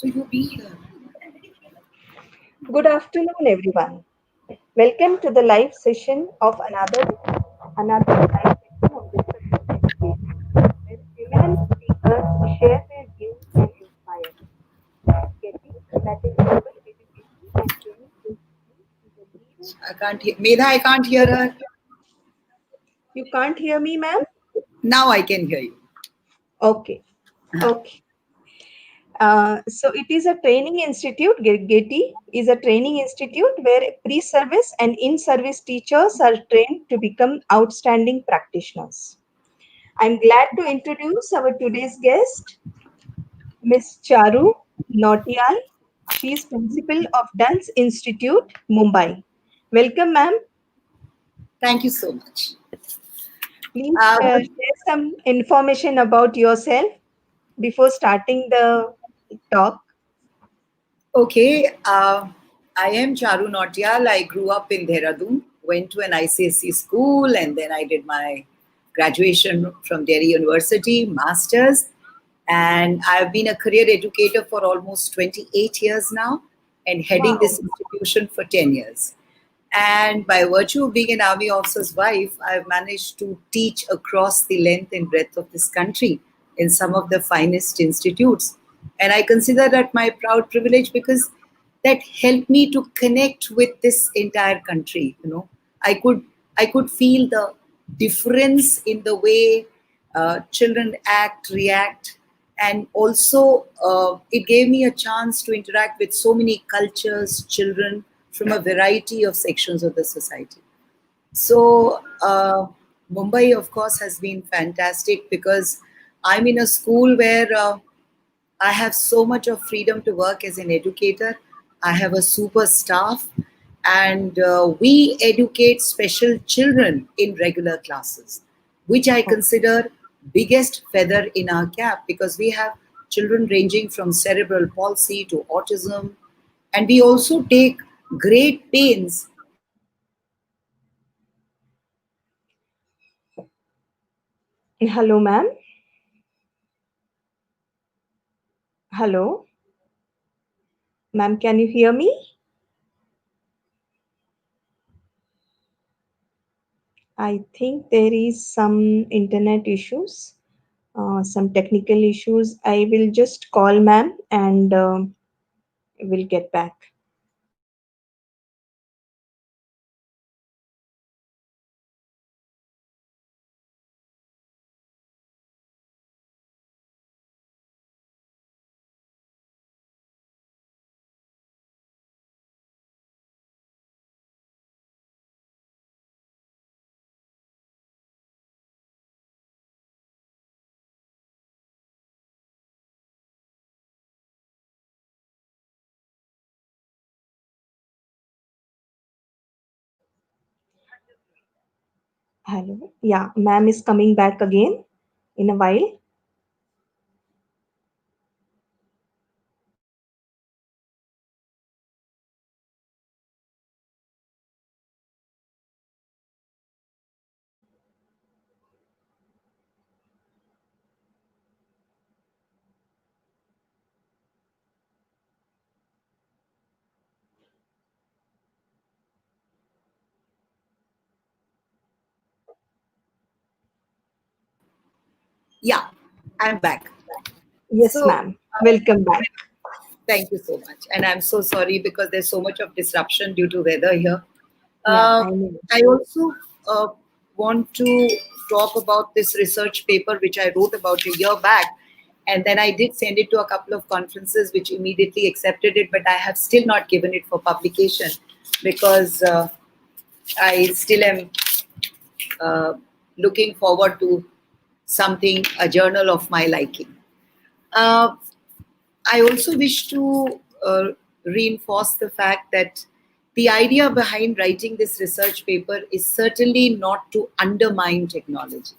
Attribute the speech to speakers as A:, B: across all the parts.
A: So you be here.
B: Good afternoon, everyone. Welcome to the live session of another live session of Discussion Education, where eminent speakers share their views and inspire. Getting that is global education and training institute is a leader.
A: I can't hear. Medha, I can't hear her.
B: You can't hear me, ma'am?
A: Now I can hear you.
B: Okay. Okay. So it is a training institute. Getty is a training institute where pre-service and in-service teachers are trained to become outstanding practitioners. I'm glad to introduce our today's guest, Miss Charu Nautiyal. She is principal of Dance Institute, Mumbai. Welcome, ma'am.
A: Thank you so much.
B: Please
A: Good.
B: share some information about yourself before starting the talk.
A: Okay. I am Charu Nautiyal. I grew up in Dehradun, went to an ICSE school, and then I did my graduation from Delhi University, master's. And I've been a career educator for almost 28 years now and heading
B: Wow.
A: this institution for 10 years. And by virtue of being an army officer's wife, I've managed to teach across the length and breadth of this country in some of the finest institutes. And I consider that my proud privilege because that helped me to connect with this entire country. I could feel the difference in the way children act, react, and also it gave me a chance to interact with so many cultures, children from a variety of sections of the society. So Mumbai, of course, has been fantastic because I'm in a school where I have so much of freedom to work as an educator. I have a super staff, and we educate special children in regular classes, which I consider biggest feather in our cap because we have children ranging from cerebral palsy to autism, and we also take great pains.
B: Hello, ma'am. Hello, ma'am. Can you hear me? I think there is some internet issues, some technical issues. I will just call ma'am and we'll get back. Hello. Yeah, ma'am is coming back again in a while.
A: Yeah, I'm back.
B: Yes,
A: So,
B: ma'am. Welcome back.
A: thank you so much. And I'm so sorry because there's so much of disruption due to weather here.
B: Yeah,
A: Uh,
B: I know.
A: I also uh, want to talk about this research paper which I wrote about a year back. And then I did send it to a couple of conferences which immediately accepted it, but I have still not given it for publication because I still am uh, looking forward to something, a journal of my liking. Uh, I also wish to reinforce the fact that the idea behind writing this research paper is certainly not to undermine technology.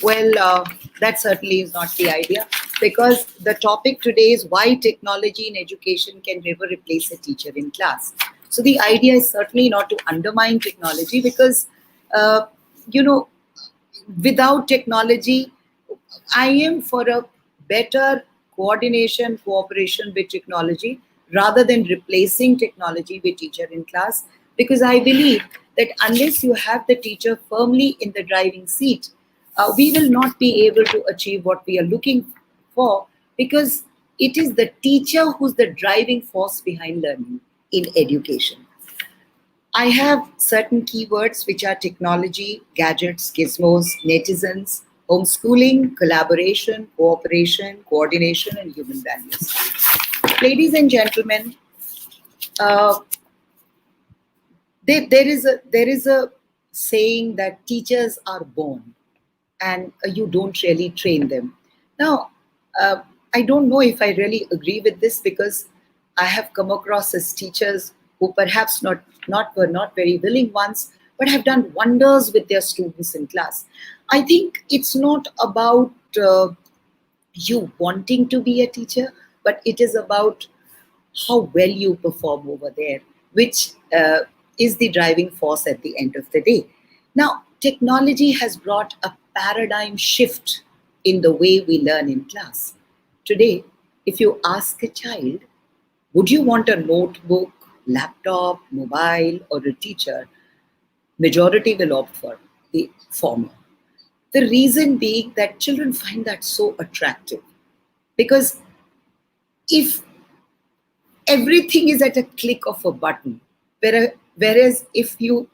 A: Well, that certainly is not the idea because the topic today is why technology in education can never replace a teacher in class. So the idea is certainly not to undermine technology because, uh, you know, without technology, I am for a better coordination, cooperation with technology rather than replacing technology with teacher in class. Because I believe that unless you have the teacher firmly in the driving seat, we will not be able to achieve what we are looking for, because it is the teacher who's the driving force behind learning in education. I have certain keywords which are technology, gadgets, gizmos, netizens, homeschooling, collaboration, cooperation, coordination, and human values. Ladies and gentlemen, uh, there is a saying that teachers are born and you don't really train them. Now, uh, I don't know if I really agree with this, because I have come across as teachers who perhaps not were not very willing ones, but have done wonders with their students in class. I think it's not about you wanting to be a teacher, but it is about how well you perform over there, which is the driving force at the end of the day. Now, technology has brought a paradigm shift in the way we learn in class. Today, if you ask a child, would you want a notebook, laptop, mobile, or a teacher? Majority will opt for the former. The reason being that children find that so attractive. Because if everything is at a click of a button. Whereas if you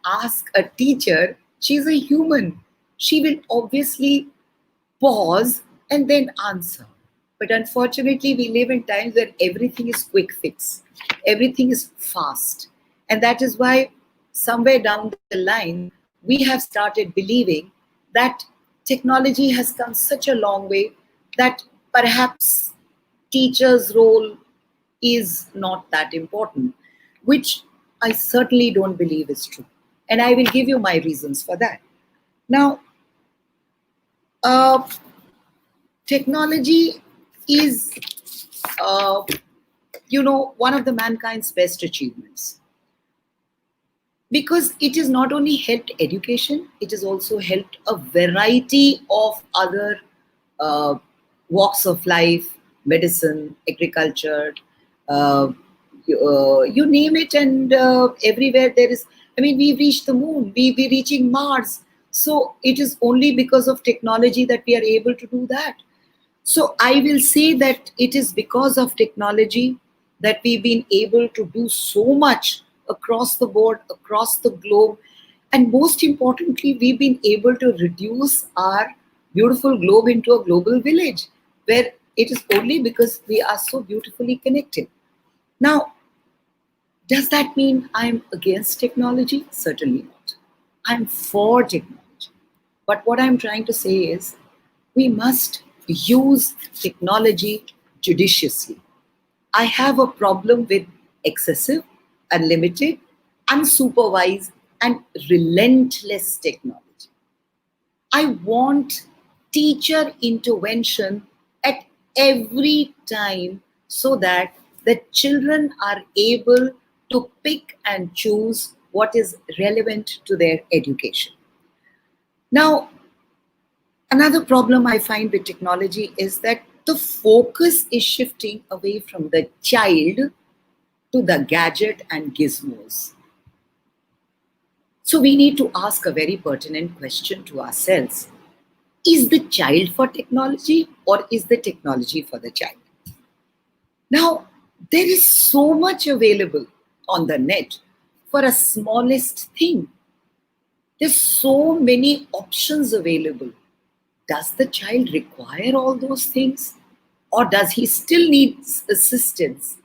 A: ask a teacher, she's a human. She will obviously pause and then answer. But unfortunately, we live in times where everything is quick fix, everything is fast. And that is why somewhere down the line, we have started believing that technology has come such a long way that perhaps teacher's role is not that important, which I certainly don't believe is true. And I will give you my reasons for that. Now, uh, technology is, uh, one of the mankind's best achievements, because it has not only helped education, it has also helped a variety of other uh, walks of life, medicine, agriculture, you name it, and everywhere there is. I mean, we've reached the moon, we're reaching Mars. So it is only because of technology that we are able to do that. So I will say that it is because of technology that we've been able to do so much across the board, across the globe. And most importantly, we've been able to reduce our beautiful globe into a global village, where it is only because we are so beautifully connected. Now, does that mean I'm against technology? Certainly not. I'm for technology. But what I'm trying to say is we must use technology judiciously. I have a problem with excessive, unlimited, unsupervised, and relentless technology. I want teacher intervention at every time so that the children are able to pick and choose what is relevant to their education. Now, another problem I find with technology is that the focus is shifting away from the child to the gadget and gizmos. So we need to ask a very pertinent question to ourselves. Is the child for technology, or is the technology for the child? Now, there is so much available on the net for a smallest thing. There's so many options available. Does the child require all those things? Or does he still need assistance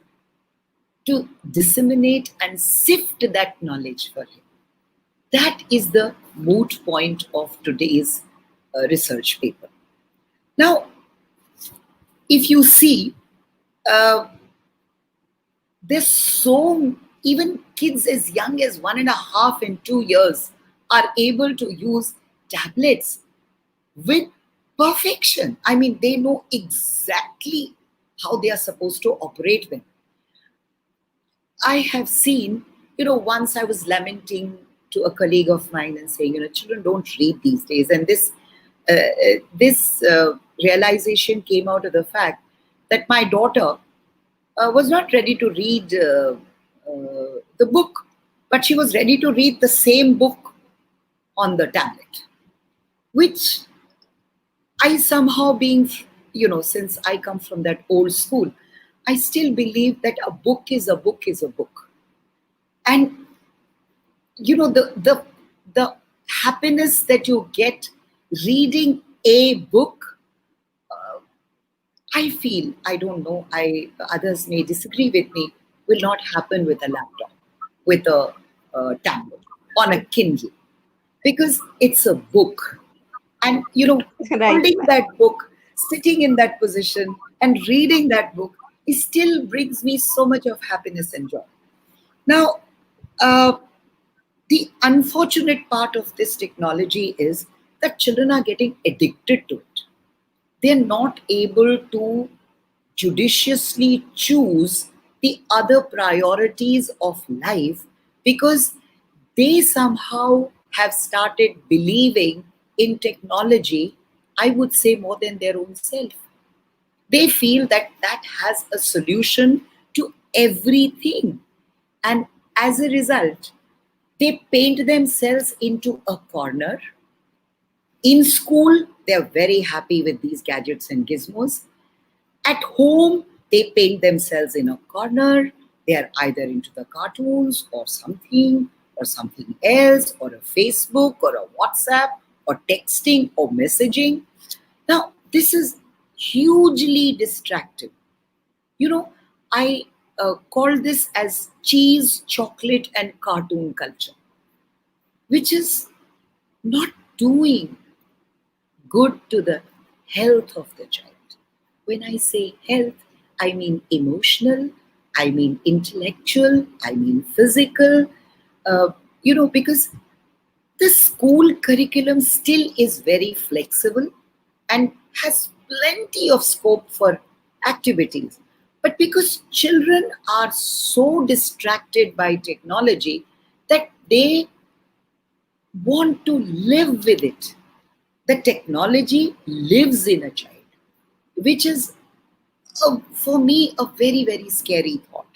A: to disseminate and sift that knowledge for him? That is the moot point of today's research paper. Now, if you see, uh, there's so, even kids as young as 1.5 and 2 years are able to use tablets with perfection. I mean, they know exactly how they are supposed to operate with. I have seen, once I was lamenting to a colleague of mine and saying, children don't read these days. And this realization came out of the fact that my daughter was not ready to read the book, but she was ready to read the same book on the tablet, which I somehow, being, since I come from that old school, I still believe that a book is a book is a book. And, the happiness that you get reading a book, I feel, I don't know, others may disagree with me, will not happen with a laptop, with a tablet, on a Kindle, because it's a book. And,
B: Right,
A: holding
B: ma'am.
A: that book, sitting in that position and reading that book, it still brings me so much of happiness and joy. Now, uh, the unfortunate part of this technology is that children are getting addicted to it. They're not able to judiciously choose the other priorities of life because they somehow have started believing in technology, I would say, more than their own self. They feel that that has a solution to everything. And as a result, they paint themselves into a corner. In school, they're very happy with these gadgets and gizmos. At home, they paint themselves in a corner. They are either into the cartoons or something else, or a Facebook or a WhatsApp or texting or messaging. Now, this is hugely distracting. You know, I call this as cheese, chocolate, and cartoon culture, which is not doing good to the health of the child. When I say health, I mean emotional, I mean intellectual, I mean physical, because the school curriculum still is very flexible and has plenty of scope for activities. But because children are so distracted by technology that they want to live with it, the technology lives in a child, which is for me a very, very scary thought.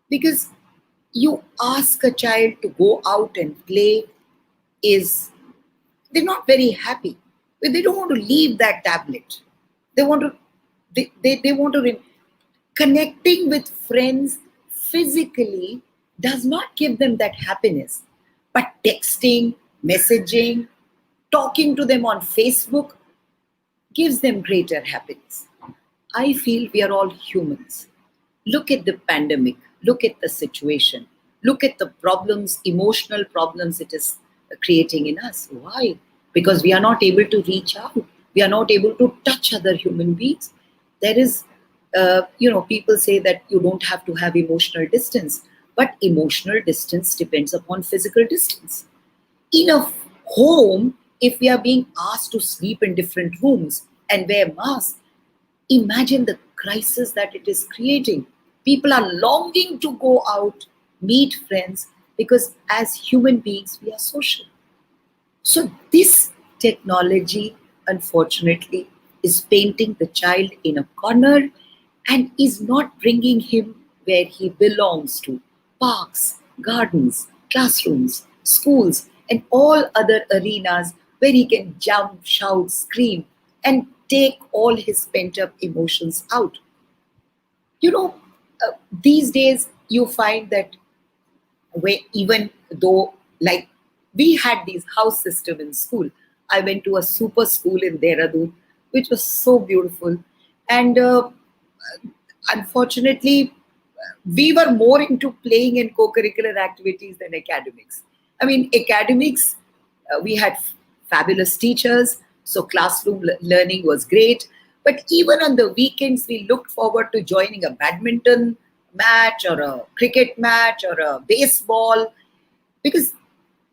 A: Because you ask a child to go out and play, is they're not very happy. They don't want to leave that tablet. They want to they want to connecting with friends physically does not give them that happiness. But texting, messaging, talking to them on Facebook gives them greater happiness. I feel we are all humans. Look at the pandemic, look at the situation, look at the problems, emotional problems it is creating in us. Why? Because we are not able to reach out, we are not able to touch other human beings. There is, people say that you don't have to have emotional distance, but emotional distance depends upon physical distance. In a home, if we are being asked to sleep in different rooms and wear masks, imagine the crisis that it is creating. People are longing to go out, meet friends, because as human beings, we are social. So, this technology, unfortunately, is painting the child in a corner and is not bringing him where he belongs to: parks, gardens, classrooms, schools, and all other arenas where he can jump, shout, scream, and take all his pent up emotions out. You know, these days you find that where, even though, like, we had these house system in school, I went to a super school in Dehradun, which was so beautiful. And unfortunately, we were more into playing and co-curricular activities than academics. I mean, academics, we had fabulous teachers, so classroom learning was great. But even on the weekends, we looked forward to joining a badminton match or a cricket match or a baseball, because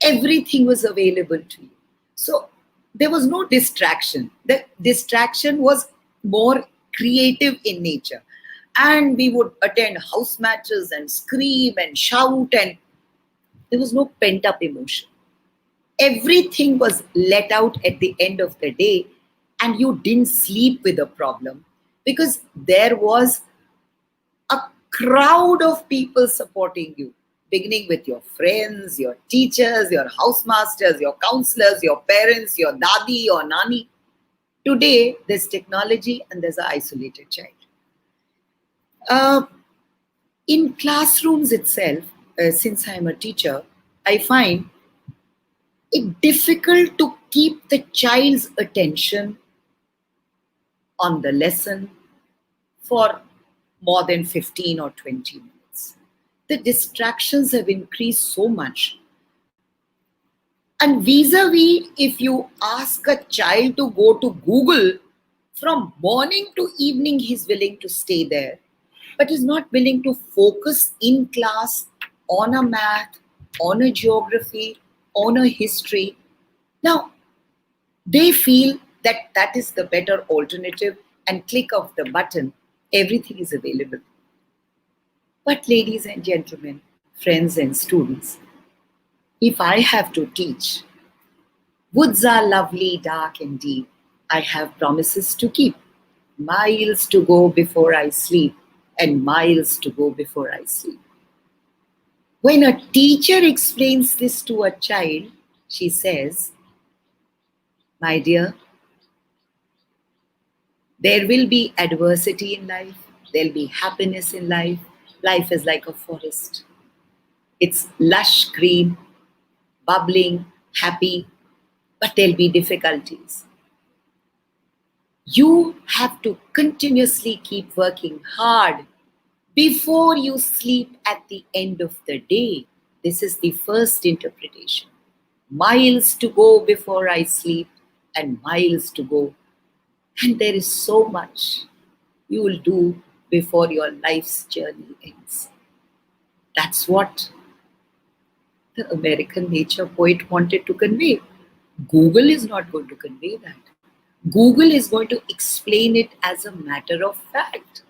A: everything was available to you. So there was no distraction. The distraction was more creative in nature. And we would attend house matches and scream and shout, and there was no pent up emotion. Everything was let out at the end of the day. and you didn't sleep with a problem, because there was a crowd of people supporting you, beginning with your friends, your teachers, your housemasters, your counselors, your parents, your dadi, your nani. Today, there's technology and there's an isolated child. Uh, in classrooms itself, since I'm a teacher, I find it difficult to keep the child's attention on the lesson for more than 15 or 20 minutes. The distractions have increased so much. And vis-a-vis, if you ask a child to go to Google, from morning to evening, he's willing to stay there, but is not willing to focus in class on a math, on a geography, on a history. Now, they feel that that is the better alternative, and click of the button, everything is available. But ladies and gentlemen, friends and students, if I have to teach, woods are lovely, dark and deep. I have promises to keep, miles to go before I sleep, and miles to go before I sleep. When a teacher explains this to a child, she says, my dear, there will be adversity in life, there'll be happiness in life. Life is like a forest. It's lush green, bubbling, happy, but there'll be difficulties. You have to continuously keep working hard before you sleep at the end of the day. This is the first interpretation. Miles to go before I sleep, and miles to go. And there is so much you will do before your life's journey ends. That's what the American nature poet wanted to convey. Google is not going to convey that. Google is going to explain it as a matter of fact.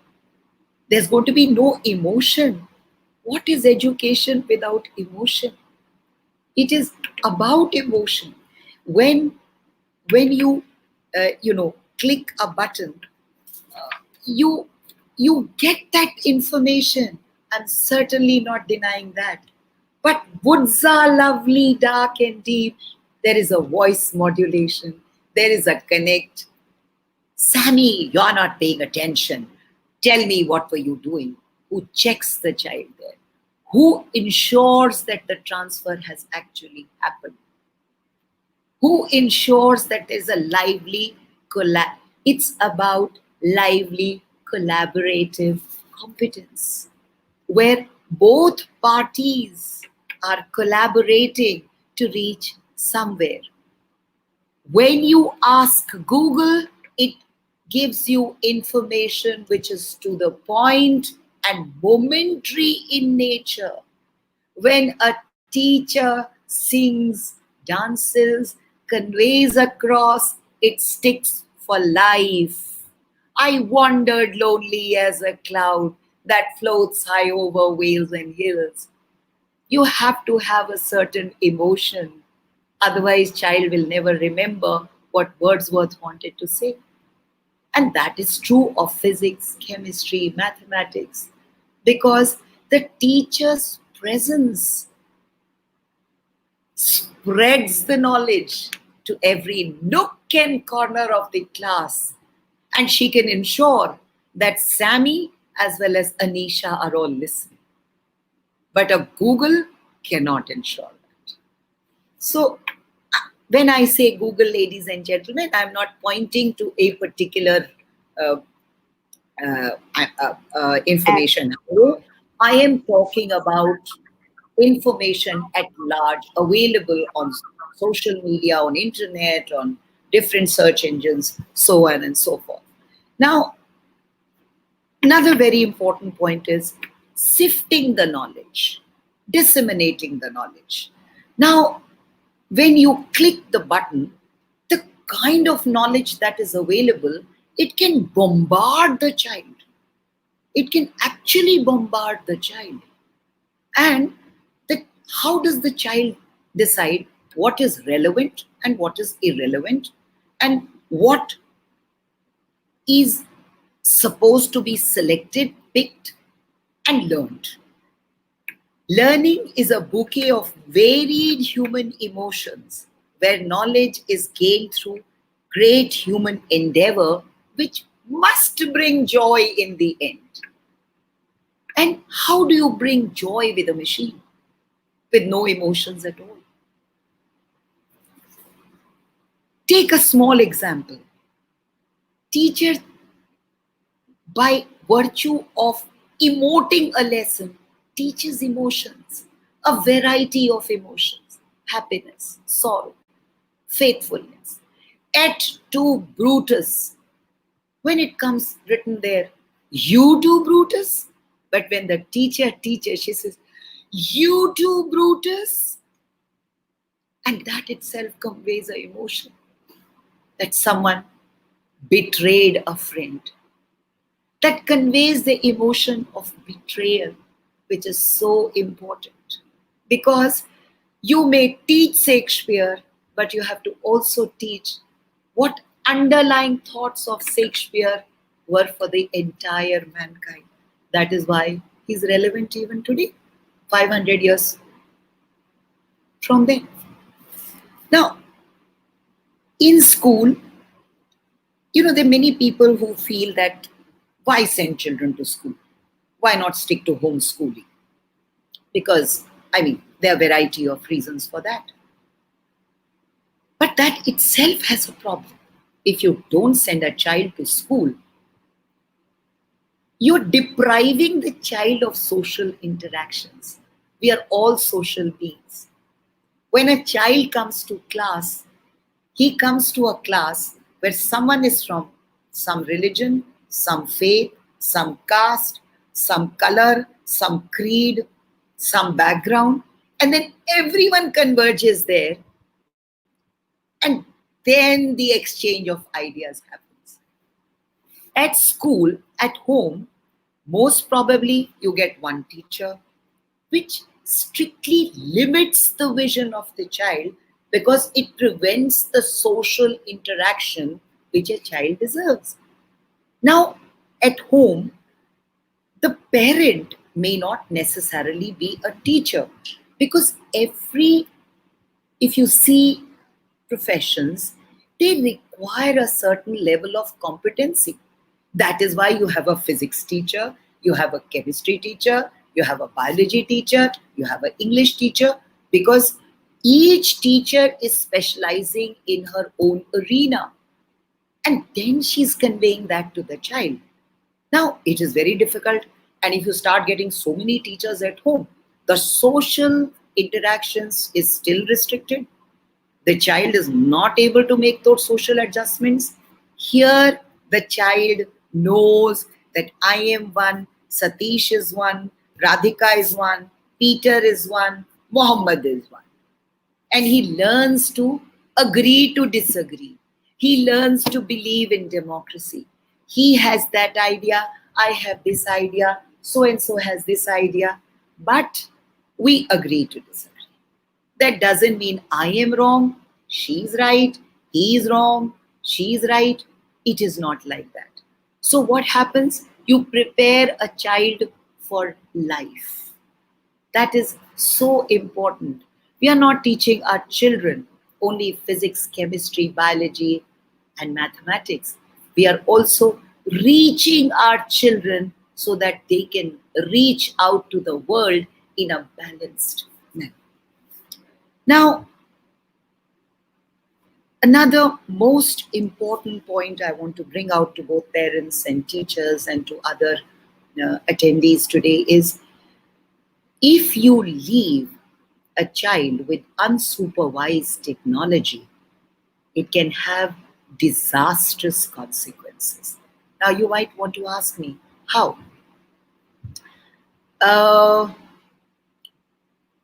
A: There's going to be no emotion. What is education without emotion? It is about emotion. When you click a button, you you get that information. I'm certainly not denying that. But woods are lovely, dark and deep. There is a voice modulation. There is a connect. Sammy, you're not paying attention. Tell me, what were you doing? Who checks the child there? Who ensures that the transfer has actually happened? Who ensures that there's a lively it's about lively collaborative competence, where both parties are collaborating to reach somewhere. When you ask Google, it gives you information which is to the point and momentary in nature. When a teacher sings, dances, conveys across, it sticks for life. I wandered lonely as a cloud that floats high over vales and hills. You have to have a certain emotion. Otherwise, child will never remember what Wordsworth wanted to say. And that is true of physics, chemistry, mathematics, because the teacher's presence spreads the knowledge to every nook and corner of the class. And she can ensure that Sammy as well as Anisha are all listening. But a Google cannot ensure that. So, when I say Google, ladies and gentlemen, I'm not pointing to a particular uh, information. I am talking about information at large available on social media, on internet, on different search engines, so on and so forth. Now, another very important point is sifting the knowledge, disseminating the knowledge. Now, when you click the button, the kind of knowledge that is available, it can bombard the child. It can actually bombard the child. And how does the child decide what is relevant and what is irrelevant, and what is supposed to be selected, picked, and learned. Learning is a bouquet of varied human emotions where knowledge is gained through great human endeavor, which must bring joy in the end. And how do you bring joy with a machine with no emotions at all? Take a small example. Teacher, by virtue of emoting a lesson, teaches emotions, a variety of emotions, happiness, sorrow, faithfulness. Et tu, Brutus. When it comes written there, you too, Brutus. But when the teacher teaches, she says, you too, Brutus. And that itself conveys an emotion that someone betrayed a friend. That conveys the emotion of betrayal, which is so important. Because you may teach Shakespeare, but you have to also teach what underlying thoughts of Shakespeare were for the entire mankind. That is why he's relevant even today, 500 years from then. Now, in school, there are many people who feel that why send children to school? Why not stick to homeschooling? Because, there are a variety of reasons for that. But that itself has a problem. If you don't send a child to school, you're depriving the child of social interactions. We are all social beings. When a child comes to class, he comes to a class where someone is from some religion, some faith, some caste, some color, some creed, some background, and then everyone converges there, and then the exchange of ideas happens. At school, at home, most probably you get one teacher, which strictly limits the vision of the child because it prevents the social interaction which a child deserves. Now, at home, the parent may not necessarily be a teacher because if you see professions, they require a certain level of competency. That is why you have a physics teacher, you have a chemistry teacher, you have a biology teacher, you have an English teacher, because each teacher is specializing in her own arena. And then she's conveying that to the child. Now, it is very difficult. And if you start getting so many teachers at home, the social interactions is still restricted. The child is not able to make those social adjustments. Here, the child knows that I am one, Satish is one, Radhika is one, Peter is one, Mohammed is one. And he learns to agree to disagree. He learns to believe in democracy. He has that idea, I have this idea, so and so has this idea, but we agree to disagree. That doesn't mean I am wrong, she's right, he's wrong, she's right. It is not like that. So what happens? You prepare a child for life. That is so important. We are not teaching our children only physics, chemistry, biology, and mathematics. We are also reaching our children so that they can reach out to the world in a balanced manner. Now, another most important point I want to bring out to both parents and teachers and to other attendees today is, if you leave a child with unsupervised technology, it can have disastrous consequences. Now, you might want to ask me, how? There are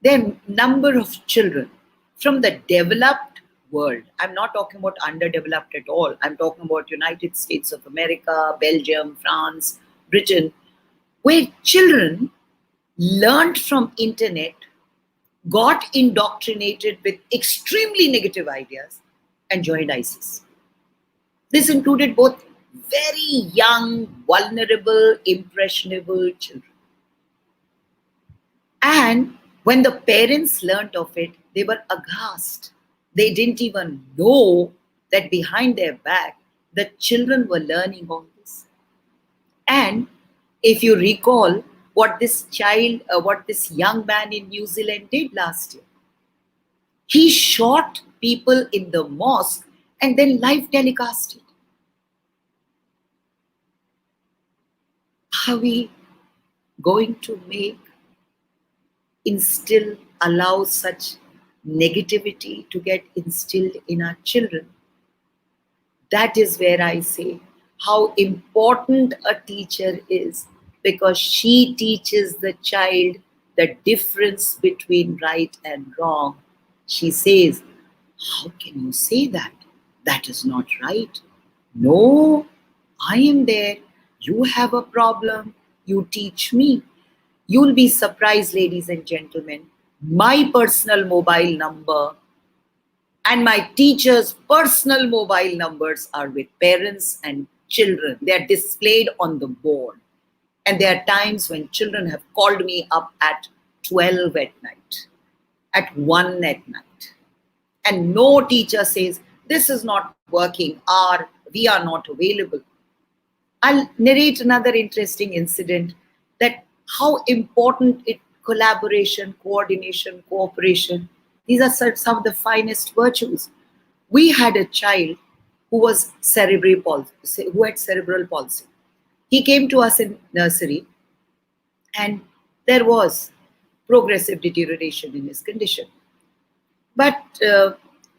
A: a number of children from the developed world. I'm not talking about underdeveloped at all. I'm talking about United States of America, Belgium, France, Britain, where children learned from internet, got indoctrinated with extremely negative ideas, and joined ISIS. This included both very young, vulnerable, impressionable children. And when the parents learnt of it, they were aghast. They didn't even know that behind their back, the children were learning all this. And if you recall what this young man in New Zealand did last year, he shot people in the mosque and then live telecasted. Are we going to allow such negativity to get instilled in our children? That is where I say how important a teacher is, because she teaches the child the difference between right and wrong. She says, how can you say that? That is not right. No, I am there. You have a problem. You teach me. You'll be surprised, ladies and gentlemen. My personal mobile number and my teachers' personal mobile numbers are with parents and children. They are displayed on the board. And there are times when children have called me up at 12 at night, at 1 at night. And no teacher says, this is not working, or we are not available. I'll narrate another interesting incident, that how important it collaboration, coordination, cooperation. These are some of the finest virtues. We had a child who was who had cerebral palsy. He came to us in nursery, and there was progressive deterioration in his condition. But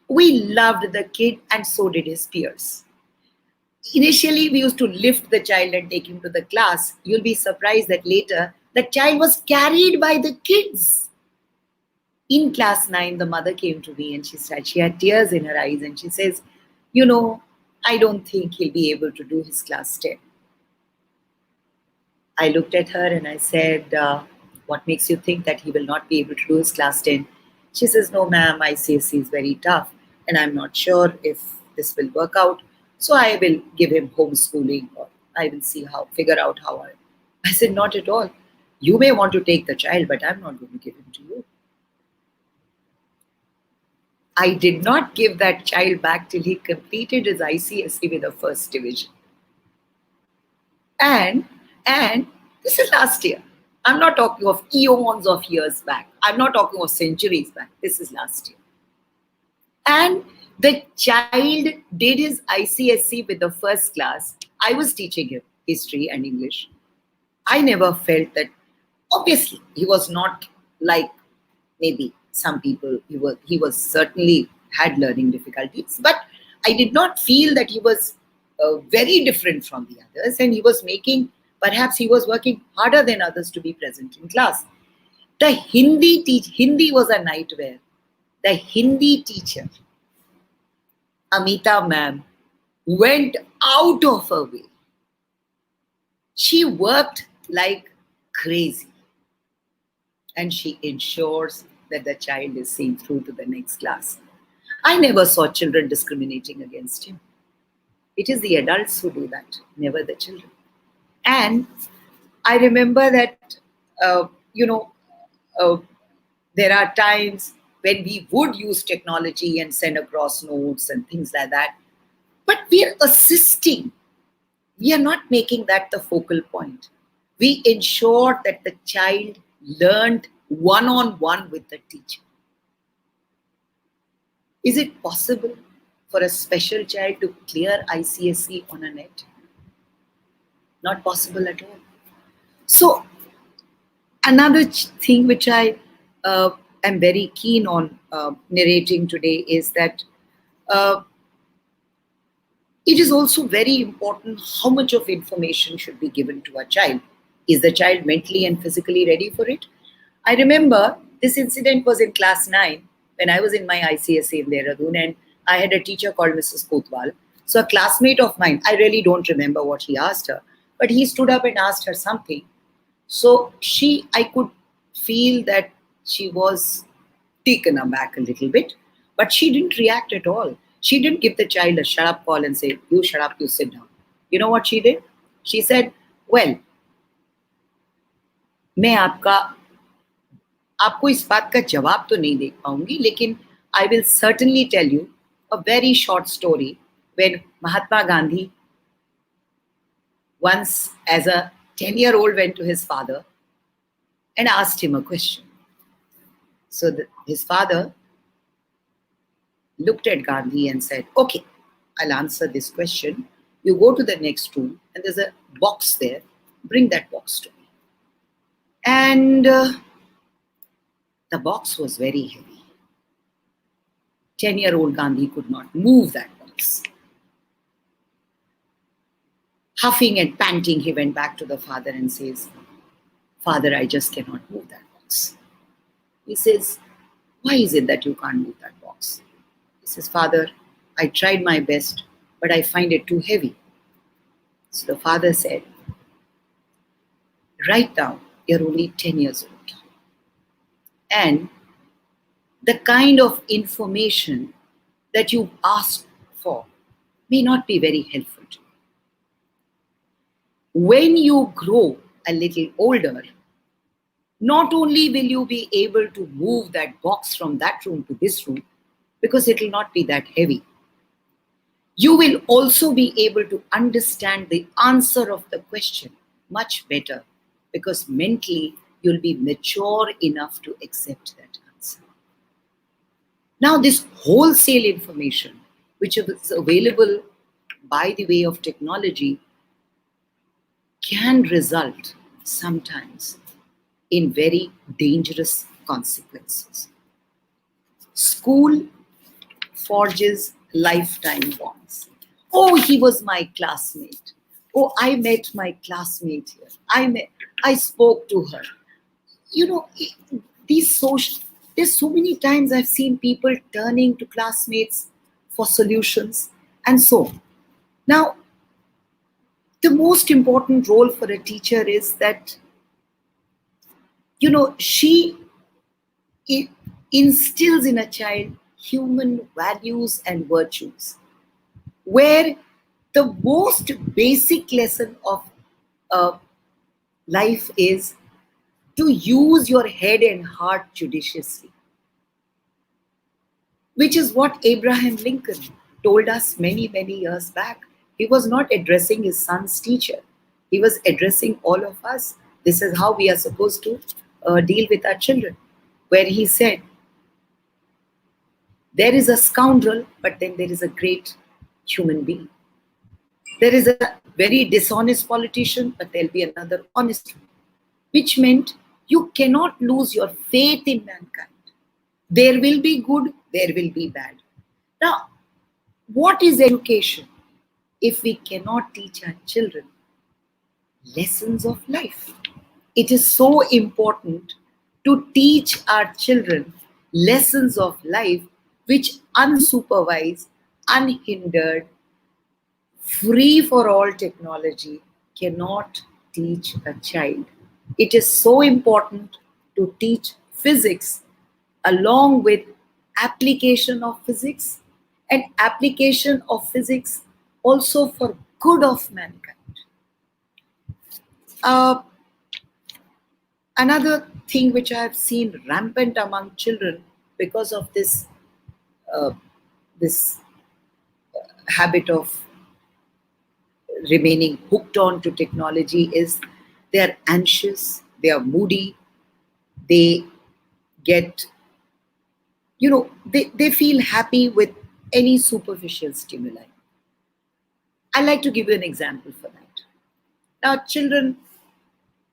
A: we loved the kid, and so did his peers. Initially, we used to lift the child and take him to the class. You'll be surprised that later the child was carried by the kids. In class 9, the mother came to me and she had tears in her eyes, and she says, I don't think he'll be able to do his class 10. I looked at her and I said, what makes you think that he will not be able to do his class 10? She says, no, ma'am, ICSE is very tough and I'm not sure if this will work out. So I will give him homeschooling, or I will figure out how. I said, not at all. You may want to take the child, but I'm not going to give him to you. I did not give that child back till he completed his ICSE with a first division. And this is last year. I'm not talking of eons of years back. I'm not talking of centuries back. This is last year. And the child did his ICSE with the first class. I was teaching him history and English. I never felt that, obviously, he was not like maybe some people. He was certainly had learning difficulties, but I did not feel that he was very different from the others, and perhaps he was working harder than others to be present in class. The Hindi was a nightmare. The Hindi teacher, Amita ma'am, went out of her way. She worked like crazy, and she ensures that the child is seen through to the next class. I never saw children discriminating against him. It is the adults who do that, never the children. And I remember that, uh, there are times when we would use technology and send across notes and things like that. But we are assisting. We are not making that the focal point. We ensure that the child learned one-on-one with the teacher. Is it possible for a special child to clear ICSE on a net? Not possible at all. So, another thing which I am very keen on narrating today is that it is also very important how much of information should be given to a child. Is the child mentally and physically ready for it? I remember this incident was in class 9 when I was in my ICSE in Dehradun, and I had a teacher called Mrs. Kotwal. So a classmate of mine, I really don't remember what he asked her, but he stood up and asked her something. So I could feel that she was taken aback a little bit, but she didn't react at all. She didn't give the child a shut up call and say, you shut up, you sit down. You know what she did? She said, well, मैं आपका आपको इस बात का जवाब तो नहीं दे पाऊंगी, लेकिन I will certainly tell you a very short story when Mahatma Gandhi once, as a 10-year-old, went to his father and asked him a question. So his father looked at Gandhi and said, okay, I'll answer this question. You go to the next room and there's a box there. Bring that box to me. And the box was very heavy. 10-year-old Gandhi could not move that box. Huffing and panting, he went back to the father and says, Father, I just cannot move that box. He says, why is it that you can't move that box? He says, Father, I tried my best, but I find it too heavy. So the father said, right now, you're only 10 years old. And the kind of information that you asked for may not be very helpful to you. When you grow a little older, not only will you be able to move that box from that room to this room, because it will not be that heavy, you will also be able to understand the answer of the question much better, because mentally you'll be mature enough to accept that answer. Now, this wholesale information, which is available by the way of technology, can result sometimes in very dangerous consequences. School forges lifetime bonds. Oh, he was my classmate. Oh, I met my classmate here. I spoke to her. You know, there's so many times I've seen people turning to classmates for solutions and so on. Now, the most important role for a teacher is that, she instills in a child human values and virtues, where the most basic lesson of life is to use your head and heart judiciously, which is what Abraham Lincoln told us many, many years back. He was not addressing his son's teacher. He was addressing all of us. This is how we are supposed to deal with our children, where he said, there is a scoundrel, but then there is a great human being. There is a very dishonest politician, but there'll be another honest one, which meant you cannot lose your faith in mankind. There will be good, there will be bad. Now, what is education if we cannot teach our children lessons of life? It is so important to teach our children lessons of life which unsupervised, unhindered, free for all technology cannot teach a child. It is so important to teach physics along with application of physics, and application of physics also for good of mankind. Another thing which I have seen rampant among children because of this habit of remaining hooked on to technology is they are anxious, they are moody, they get, they feel happy with any superficial stimuli. I'd like to give you an example for that. Now, children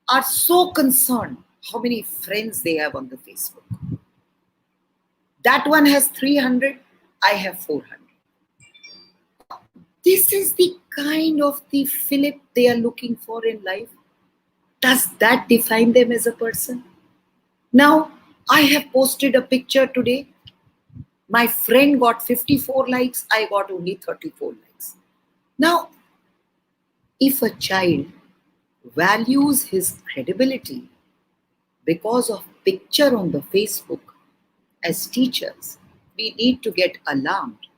A: are so concerned how many friends they have on the Facebook. That one has 300, I have 400. This is the kind of the fillip they are looking for in life. Does that define them as a person? Now, I have posted a picture today. My friend got 54 likes, I got only 34 likes. Now, if a child values his credibility because of picture on the Facebook, as teachers, we need to get alarmed,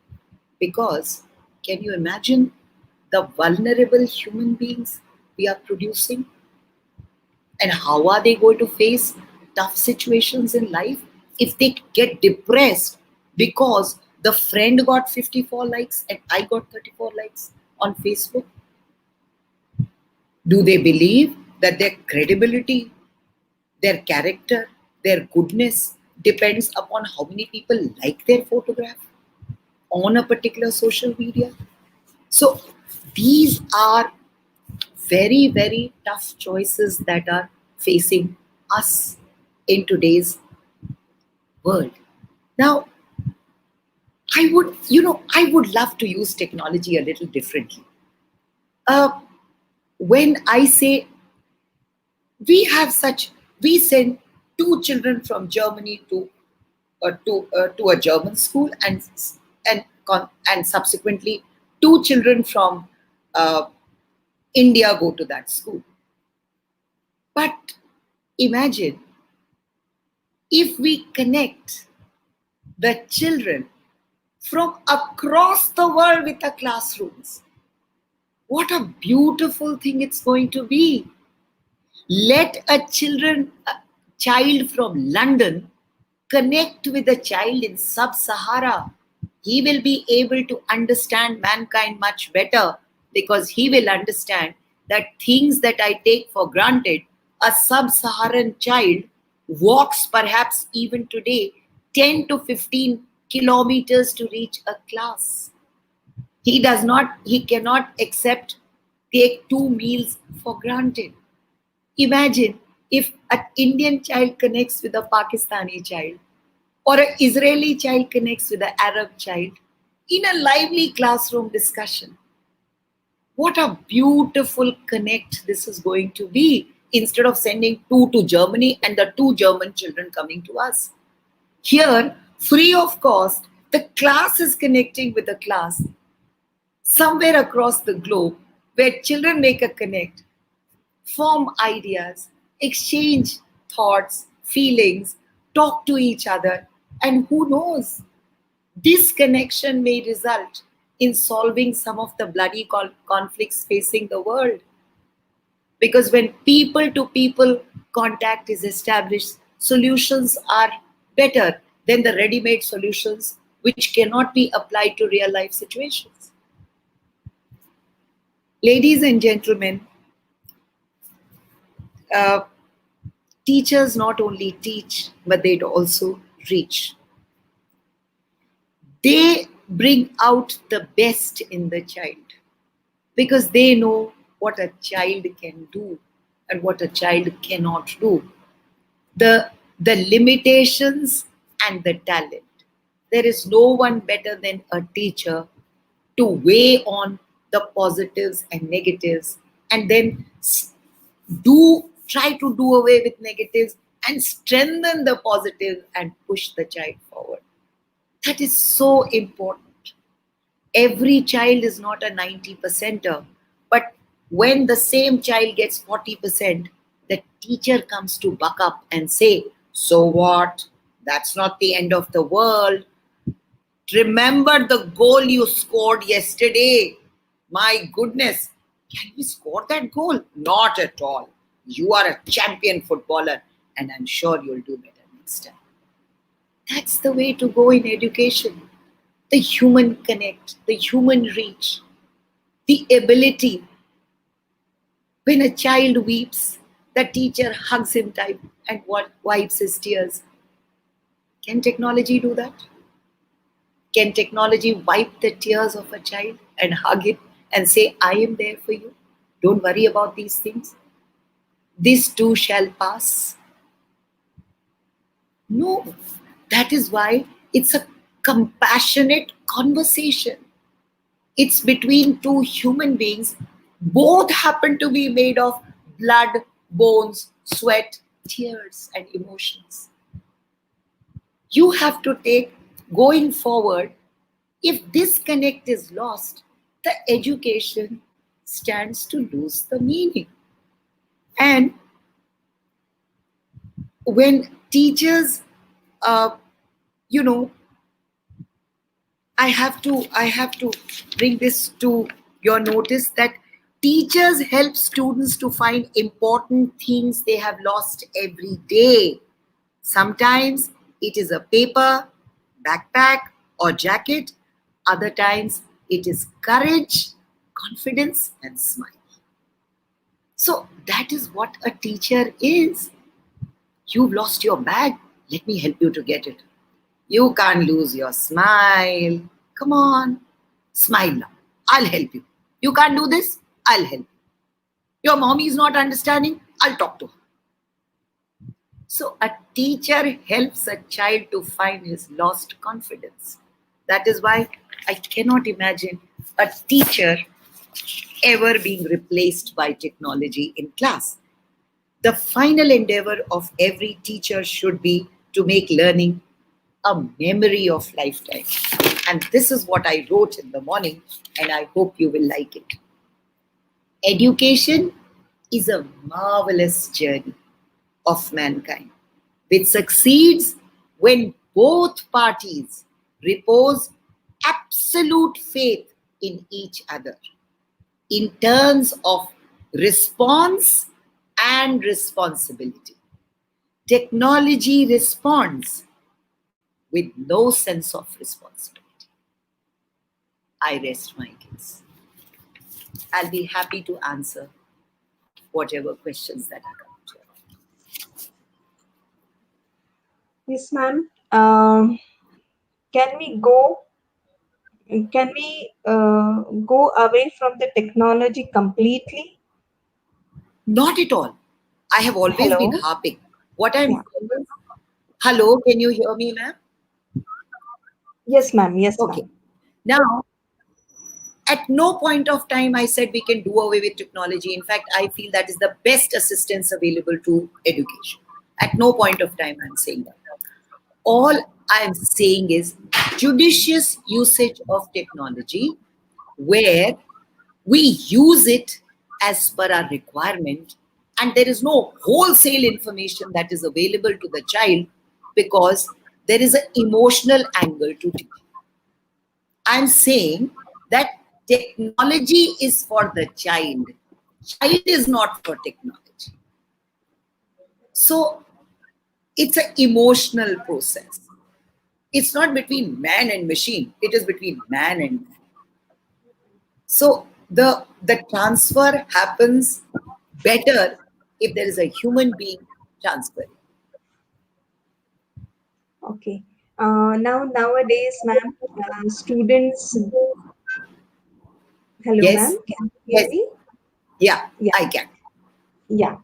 A: because can you imagine the vulnerable human beings we are producing? And how are they going to face tough situations in life if they get depressed because the friend got 54 likes and I got 34 likes on Facebook? Do they believe that their credibility, their character, their goodness depends upon how many people like their photograph on a particular social media? So these are very, very tough choices that are facing us in today's world. Now, I would love to use technology a little differently. Uh, when I say we send two children from Germany to a German school, and subsequently two children from uh, India go to that school. But imagine if we connect the children from across the world with the classrooms. What a beautiful thing it's going to be. Let a child from London connect with a child in sub-Sahara. He will be able to understand mankind much better because he will understand that things that I take for granted, a sub-Saharan child walks perhaps even today 10 to 15 kilometers to reach a class. He cannot take two meals for granted. Imagine if an Indian child connects with a Pakistani child or an Israeli child connects with an Arab child in a lively classroom discussion. What a beautiful connect this is going to be instead of sending two to Germany and the two German children coming to us. Here, free of cost, the class is connecting with the class somewhere across the globe where children make a connect, form ideas, exchange thoughts, feelings, talk to each other, and who knows, this connection may result in solving some of the bloody conflicts facing the world. Because when people to people contact is established, solutions are better than the ready made solutions which cannot be applied to real life situations. Ladies and gentlemen, uh, teachers not only teach, but they also reach. They bring out the best in the child because they know what a child can do and what a child cannot do. The, the limitations and the talent. There is no one better than a teacher to weigh on the positives and negatives and then try to do away with negatives and strengthen the positives and push the child forward. That is so important. Every child is not a 90 percenter, but when the same child gets 40%, the teacher comes to buck up and say, so what? That's not the end of the world. Remember the goal you scored yesterday. My goodness, can we score that goal? Not at all. You are a champion footballer, and I'm sure you'll do better next time. That's the way to go in education. The human connect, the human reach, the ability. When a child weeps, the teacher hugs him tight and wipes his tears. Can technology do that? Can technology wipe the tears of a child and hug it and say, I am there for you? Don't worry about these things. This too shall pass. No. That is why it's a compassionate conversation. It's between two human beings. Both happen to be made of blood, bones, sweat, tears, and emotions. You have to take, going forward, if this connect is lost, the education stands to lose the meaning. And when teachers, uh, you know, I have to bring this to You'll notice that teachers help students to find important things they have lost every day. Sometimes it is a paper, backpack, or jacket. Other times it is courage, confidence, and smile. So that is what a teacher is. You've lost your bag. Let me help you to get it. You can't lose your smile. Come on. Smile now. I'll help you. You can't do this? I'll help you. Your mommy is not understanding? I'll talk to her. So a teacher helps a child to find his lost confidence. That is why I cannot imagine a teacher ever being replaced by technology in class. The final endeavor of every teacher should be to make learning a memory of lifetime. And this is what I wrote in the morning, and I hope you will like it. Education is a marvelous journey of mankind, which succeeds when both parties repose absolute faith in each other in terms of response and responsibility. Technology responds with no sense of responsibility. I rest my case. I'll be happy to answer whatever questions that are coming to you.
B: Yes, ma'am. Can we go away from the technology completely?
A: Not at all. I have always been
B: Hello.
A: harping. What I'm
B: Yeah.
A: saying is, hello, can you hear me, ma'am?
B: Yes, ma'am. Yes,
A: Okay.
B: ma'am.
A: Now, at no point of time I said we can do away with technology. In fact, I feel that is the best assistance available to education. At no point of time I'm saying that. All I'm saying is judicious usage of technology where we use it as per our requirement, and there is no wholesale information that is available to the child because there is an emotional angle to teaching. I'm saying that technology is for the child. Child is not for technology. So it's an emotional process. It's not between man and machine. It is between man and man. So the transfer happens better if there is a human being transferring.
B: Okay. Now nowadays, ma'am, students. Hello,
A: Yes,
B: ma'am. Can you hear
A: yes,
B: me?
A: yeah,
B: Yeah.
A: I can.
B: Yeah.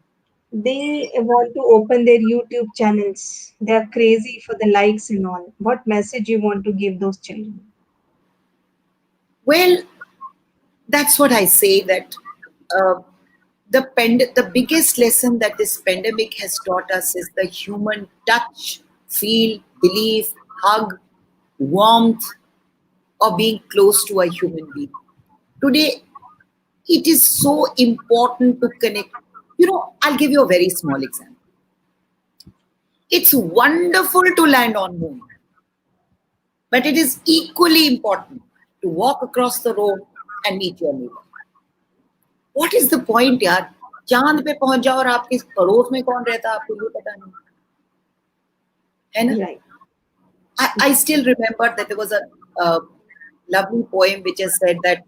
B: They want to open their YouTube channels. They are crazy for the likes and all. What message you want to give those children?
A: Well, that's what I say that uh, the biggest lesson that this pandemic has taught us is the human touch, feel, belief, hug, warmth, or being close to a human being. Today, it is so important to connect. I'll give you a very small example. It's wonderful to land on moon, but it is equally important to walk across the road and meet your neighbor. What is the point, यार? चांद पे पहुंच जाओ और आपके पड़ोस में कौन रहता है आपको ये पता नहीं है ना.
B: Right.
A: I still remember that there was a lovely poem which has said that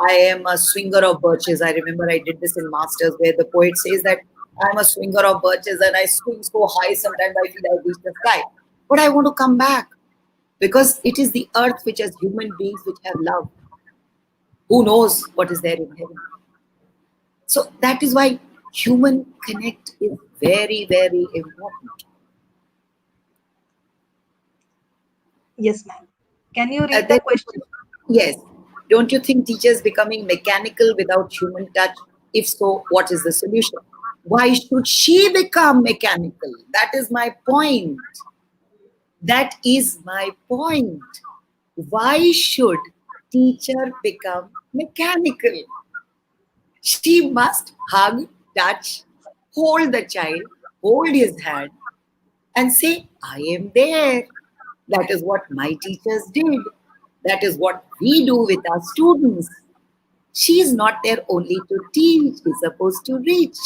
A: I am a swinger of birches. I remember I did this in masters where the poet says that I'm a swinger of birches and I swing so high sometimes I feel I reach the sky, but I want to come back because it is the earth which has human beings which have love. Who knows what is there in heaven? So that is why human connect is very, very important.
B: Yes, ma'am. Can you read the
A: Then,
B: question?
A: yes, don't you think teachers becoming mechanical without human touch? If so, what is the solution? Why should she become mechanical? That is my point. That is my point. Why should teacher become mechanical? She must hug, touch, hold the child, hold his hand, and say, I am there. That is what my teachers did. That is what we do with our students. She is not there only to teach, she's supposed to reach.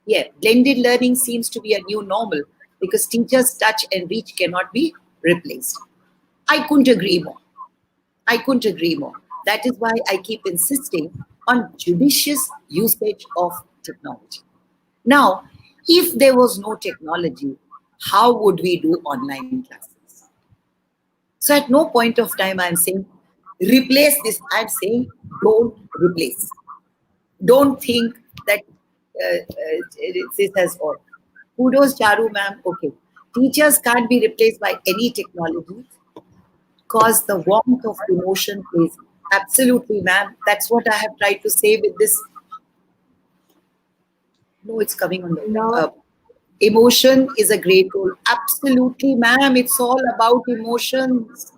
A: Yeah, blended learning seems to be a new normal because teachers' touch and reach cannot be replaced. I couldn't agree more. I couldn't agree more. That is why I keep insisting on judicious usage of technology. Now, if there was no technology, how would we do online classes? So at no point of time I'm saying replace this. I'm saying don't replace. Don't think that this has all. Kudos, Charu ma'am. Okay. Teachers can't be replaced by any technology because the warmth of emotion plays. Absolutely, ma'am. That's what I have tried to say with this. No, it's coming on the.
B: Now,
A: Emotion is a great role. Absolutely, ma'am. It's all about emotions.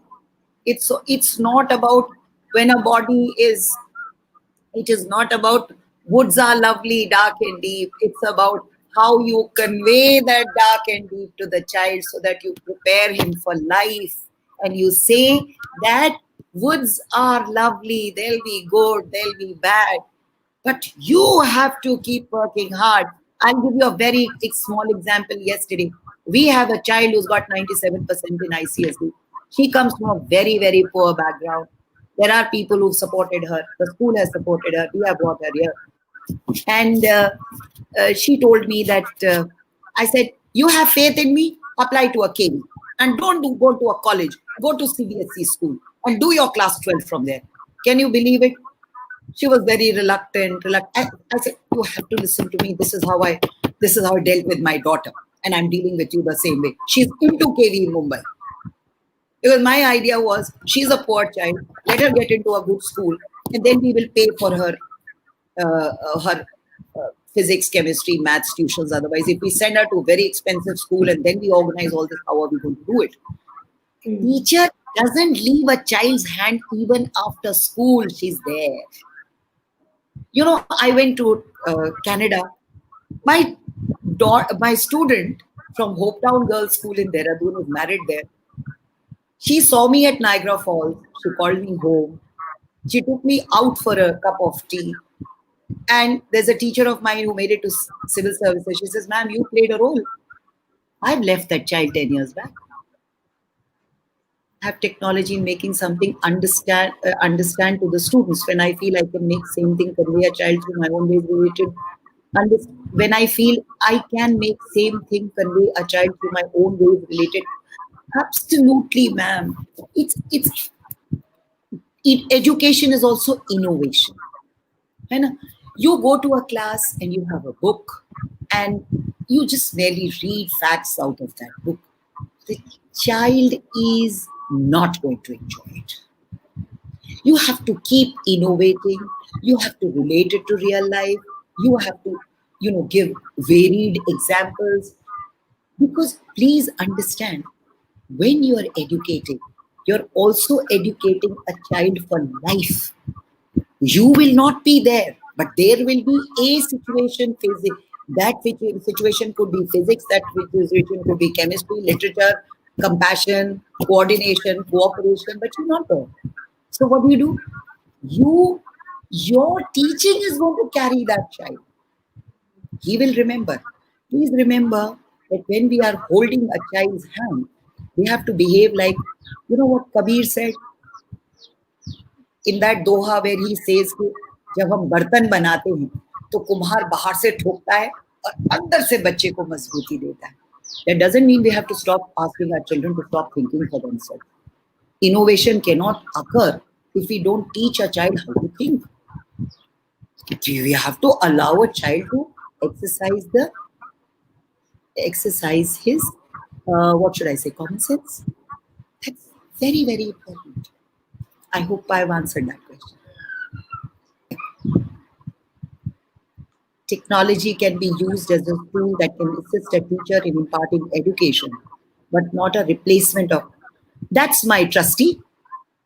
A: It's not about when a body is. It is not about woods are lovely, dark and deep. It's about how you convey that dark and deep to the child so that you prepare him for life. And you say that woods are lovely, they'll be good, they'll be bad. But you have to keep working hard. I'll give you a very small example yesterday. We have a child who's got 97% in ICSD. She comes from a very, very poor background. There are people who've supported her. The school has supported her. We have brought her here. And she told me that I said, "You have faith in me? Apply to a KV. And go to a college. Go to CBSE school and do your class 12 from there." Can you believe it? She was very reluctant. I said, "You have to listen to me. This is how I dealt with my daughter. And I'm dealing with you the same way. She's into KV in Mumbai." Because my idea was she's a poor child. Let her get into a good school, and then we will pay for her physics, chemistry, maths tuitions. Otherwise, if we send her to a very expensive school and then we organize all this, how are we going to do it? Teacher doesn't leave a child's hand even after school. She's there. I went to Canada. My student from Hopetown Girls School in Dehradun is married there. She saw me at Niagara Falls. She called me home. She took me out for a cup of tea. And there's a teacher of mine who made it to civil services. She says, "Ma'am, you played a role. I've left that child 10 years back. Have technology in making something understand to the students. When I feel I can make same thing convey a child through my own ways related. When I feel I can make same thing convey a child through my own ways related. Absolutely, ma'am. Education is also innovation. And you go to a class and you have a book and you just merely read facts out of that book. The child is not going to enjoy it. You have to keep innovating. You have to relate it to real life. You have to, give varied examples. Because please understand, when you are educating, you're also educating a child for life. You will not be there, but there will be a situation physics. That situation could be physics, that situation could be chemistry, literature, compassion, coordination, cooperation, but you're not there. So what do? Your teaching is going to carry that child. He will remember. Please remember that when we are holding a child's hand, we have to behave like, what Kabir said in that doha where he says कि जब हम बर्तन बनाते हैं तो कुम्हार बाहर से ठोकता है और अंदर से बच्चे को मजबूती देता है. That doesn't mean we have to stop asking our children to stop thinking for themselves. Innovation cannot occur if we don't teach a child how to think. We have to allow a child to exercise his what should I say, common sense. That's very, very important. I hope I've answered that question. Technology can be used as a tool that can assist a teacher in imparting education, but not a replacement of. That's my trustee,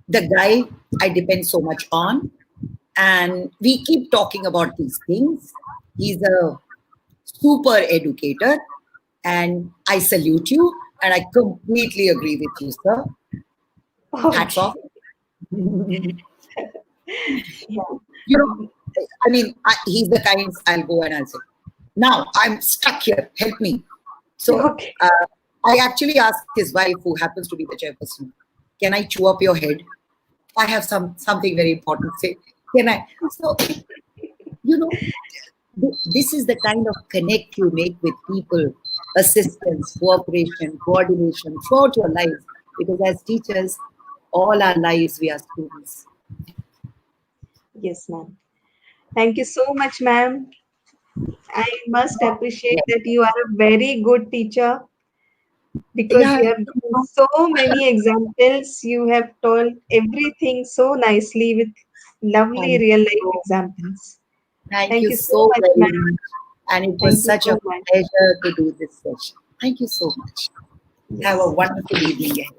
A: the guy I depend so much on. And we keep talking about these things. He's a super educator, and I salute you, and I completely agree with you, sir. Hats off.
B: yeah.
A: You know, I mean, he's the kind I'll go and I'll say, now I'm stuck here, help me. So
B: Okay.
A: I actually asked his wife, who happens to be the chairperson, can I chew up your head? I have something very important to say. Can I? So, you know, this is the kind of connect you make with people, assistance, cooperation, coordination throughout your lives. Because as teachers, all our lives we are students.
B: Yes, ma'am. Thank you so much, ma'am. I must appreciate
A: Yeah,
B: that you are a very good teacher because
A: yeah.
B: you have given so many examples. You have told everything so nicely with lovely
A: Thank
B: real
A: you
B: life
A: so
B: examples.
A: Thank
B: Thank
A: you
B: you so
A: so
B: much,
A: very
B: ma'am.
A: much. And it was
B: Thank you
A: such a
B: so much.
A: pleasure to do this session. Thank you so much. Have a
B: Yes.
A: wonderful evening ahead.